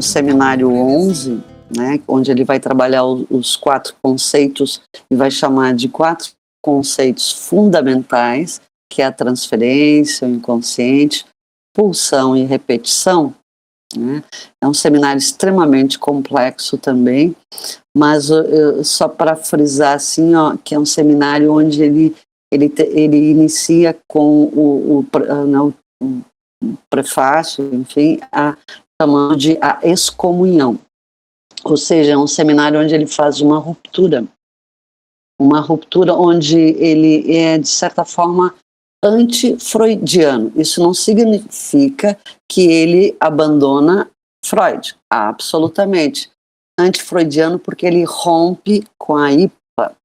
no seminário 11, né, onde ele vai trabalhar os 4 conceitos e vai chamar de 4 conceitos fundamentais, que é a transferência, o inconsciente, pulsão e repetição, né? É um seminário extremamente complexo também, mas só para frisar assim, ó, que é um seminário onde ele inicia com o prefácio, enfim, chamando de a excomunhão. Ou seja, é um seminário onde ele faz uma ruptura onde ele é, de certa forma, anti-freudiano. Isso não significa que ele abandona Freud, absolutamente. Anti-freudiano porque ele rompe com a IPA,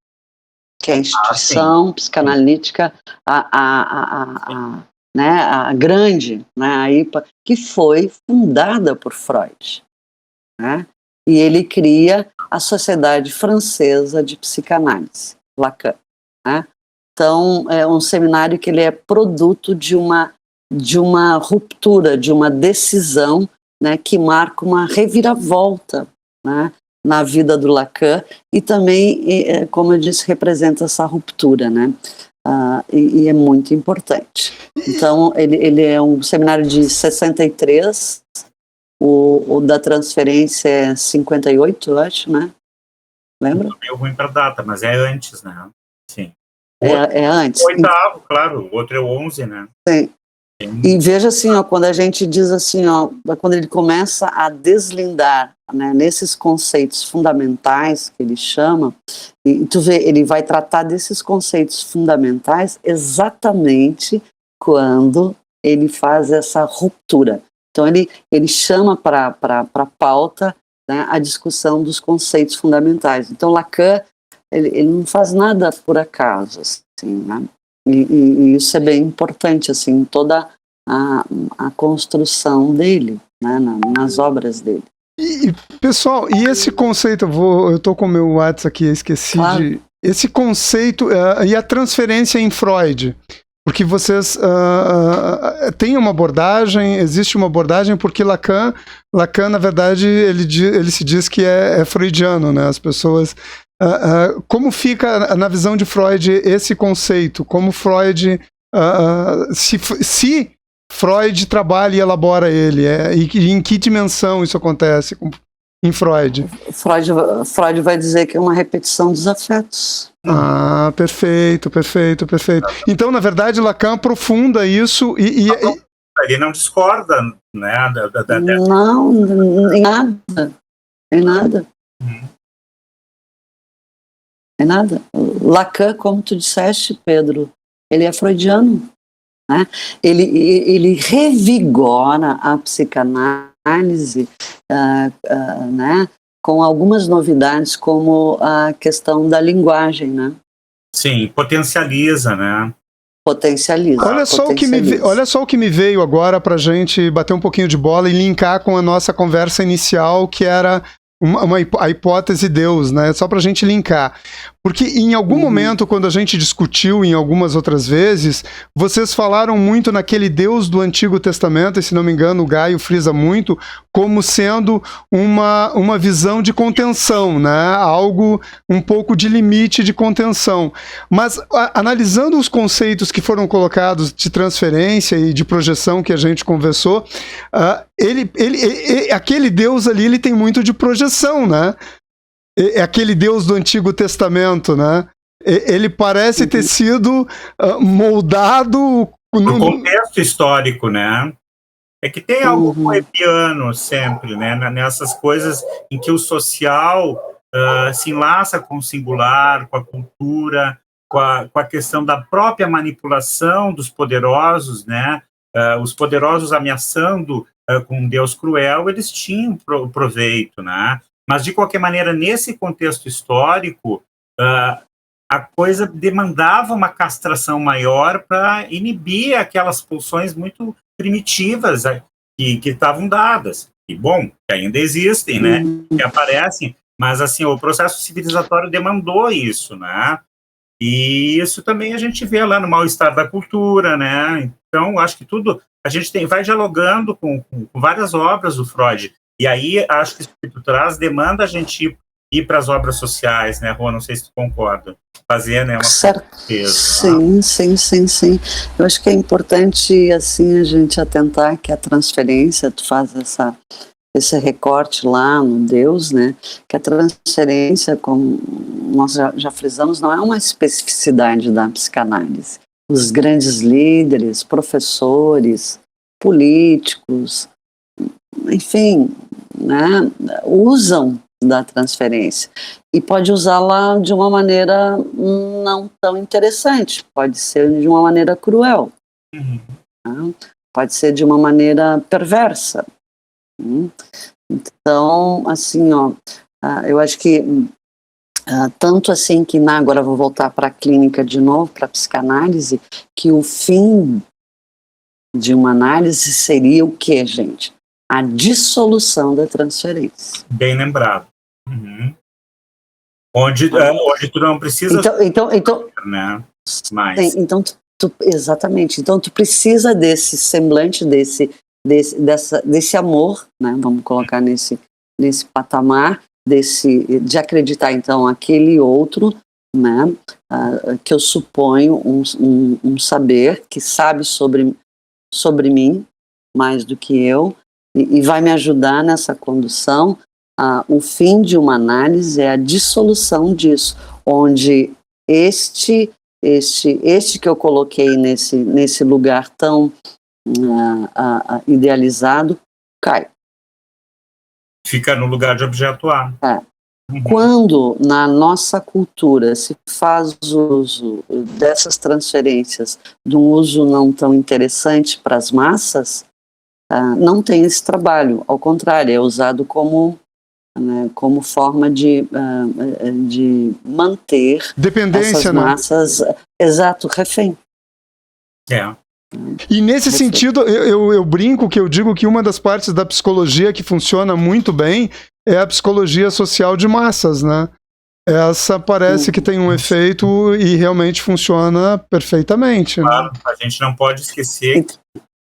que é a instituição psicanalítica, né, a grande, né, a IPA, que foi fundada por Freud, né? E ele cria a Sociedade Francesa de Psicanálise, Lacan, né? Então, é um seminário que ele é produto de uma ruptura, de uma decisão, né, que marca uma reviravolta, né, na vida do Lacan, e também, como eu disse, representa essa ruptura, né? E é muito importante. Então, ele é um seminário de 63, o da transferência é 58, eu acho, né? Lembra? É meio ruim para data, mas é antes, né? Sim. É antes. O 8º, claro, o outro é o 11, né? Sim. E veja assim, ó, quando a gente diz assim, ó, quando ele começa a deslindar, né, nesses conceitos fundamentais que ele chama, e tu vê, ele vai tratar desses conceitos fundamentais exatamente quando ele faz essa ruptura. Então ele chama para a pauta, né, a discussão dos conceitos fundamentais. Então Lacan, ele não faz nada por acaso, assim, né? E isso é bem importante, assim, toda a construção dele, né, nas obras dele. E, pessoal, e esse conceito, eu tô com o meu WhatsApp aqui, eu esqueci de... Esse conceito e a transferência em Freud, porque vocês têm uma abordagem, existe uma abordagem, porque Lacan na verdade, ele se diz que é freudiano, né? As pessoas... como fica na visão de Freud esse conceito? Como Freud, se Freud trabalha e elabora ele, e em que dimensão isso acontece em Freud? Freud vai dizer que é uma repetição dos afetos. Perfeito. Então, na verdade, Lacan aprofunda isso e ele não discorda, né? Não, em nada. É nada. Lacan, como tu disseste, Pedro, ele é freudiano, né? Ele revigora a psicanálise, né, com algumas novidades, como a questão da linguagem, né? Sim, potencializa, né? Potencializa. Olha só o que me veio agora para a gente bater um pouquinho de bola e linkar com a nossa conversa inicial, que era a hipótese Deus, né? Só para a gente linkar. Porque em algum momento, quando a gente discutiu em algumas outras vezes, vocês falaram muito naquele Deus do Antigo Testamento, e se não me engano o Gaio frisa muito, como sendo uma visão de contenção, né? Algo um pouco de limite de contenção. Mas analisando os conceitos que foram colocados de transferência e de projeção que a gente conversou, aquele Deus ali, ele tem muito de projeção, né? É aquele Deus do Antigo Testamento, né? Ele parece ter sido moldado no contexto histórico, né? É que tem algo poetiano sempre, né? Nessas coisas em que o social se enlaça com o singular, com a cultura, com a questão da própria manipulação dos poderosos, né? Os poderosos ameaçando com um Deus cruel, eles tinham proveito, né? Mas, de qualquer maneira, nesse contexto histórico, a coisa demandava uma castração maior para inibir aquelas pulsões muito primitivas que estavam dadas. E, bom, que ainda existem, né? Que aparecem, mas, assim, o processo civilizatório demandou isso, né? E isso também a gente vê lá no mal-estar da cultura, né? Então, acho que tudo... A gente vai dialogando com várias obras do Freud. E aí, acho que isso que tu traz demanda a gente ir para as obras sociais, né, Rô? Não sei se tu concorda. Fazer, né, uma certeza. Sim. Eu acho que é importante, assim, a gente atentar que a transferência, tu faz esse recorte lá no Deus, né, que a transferência, como nós já frisamos, não é uma especificidade da psicanálise. Os grandes líderes, professores, políticos, enfim, né, usam da transferência e pode usá-la de uma maneira não tão interessante, pode ser de uma maneira cruel, né? Pode ser de uma maneira perversa. Então, assim, eu acho que tanto assim que agora eu vou voltar para a clínica de novo, para a psicanálise, que o fim de uma análise seria o quê, gente? A dissolução da transferência. Bem lembrado. Onde tu não precisa... Então, né? Mas... Então, exatamente. Então, tu precisa desse semblante, desse amor, né? Vamos colocar nesse patamar, de acreditar, então, aquele outro, né? Que eu suponho um saber que sabe sobre mim mais do que eu, e vai me ajudar nessa condução. O fim de uma análise é a dissolução disso, onde este que eu coloquei nesse lugar tão idealizado cai. Fica no lugar de objeto A. Quando na nossa cultura se faz uso dessas transferências de um uso não tão interessante para as massas, não tem esse trabalho, ao contrário, é usado como forma de manter dependência, essas massas, exato, refém. E nesse sentido, eu brinco que eu digo que uma das partes da psicologia que funciona muito bem é a psicologia social de massas, né? Essa parece que tem um efeito e realmente funciona perfeitamente. Claro, né? A gente não pode esquecer que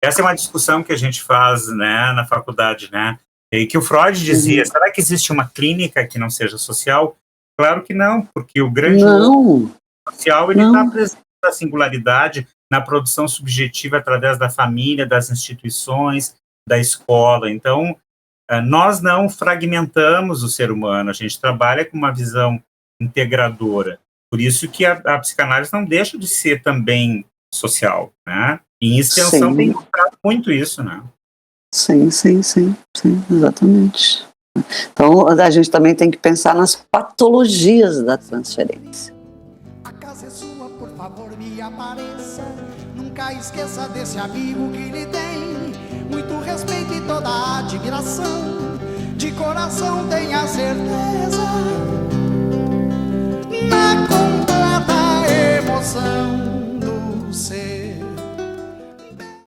essa é uma discussão que a gente faz, né, na faculdade, né? E que o Freud dizia, será que existe uma clínica que não seja social? Claro que não, porque o grande social ele está presente na singularidade, na produção subjetiva através da família, das instituições, da escola. Então, nós não fragmentamos o ser humano, a gente trabalha com uma visão integradora. Por isso que a psicanálise não deixa de ser também social, né? Em extensão tem mostrado muito isso, né? Sim, exatamente. Então, a gente também tem que pensar nas patologias da transferência. A casa é sua, por favor, me apareça. Nunca esqueça desse amigo que lhe tem muito respeito e toda a admiração. De coração tenha certeza, na completa emoção.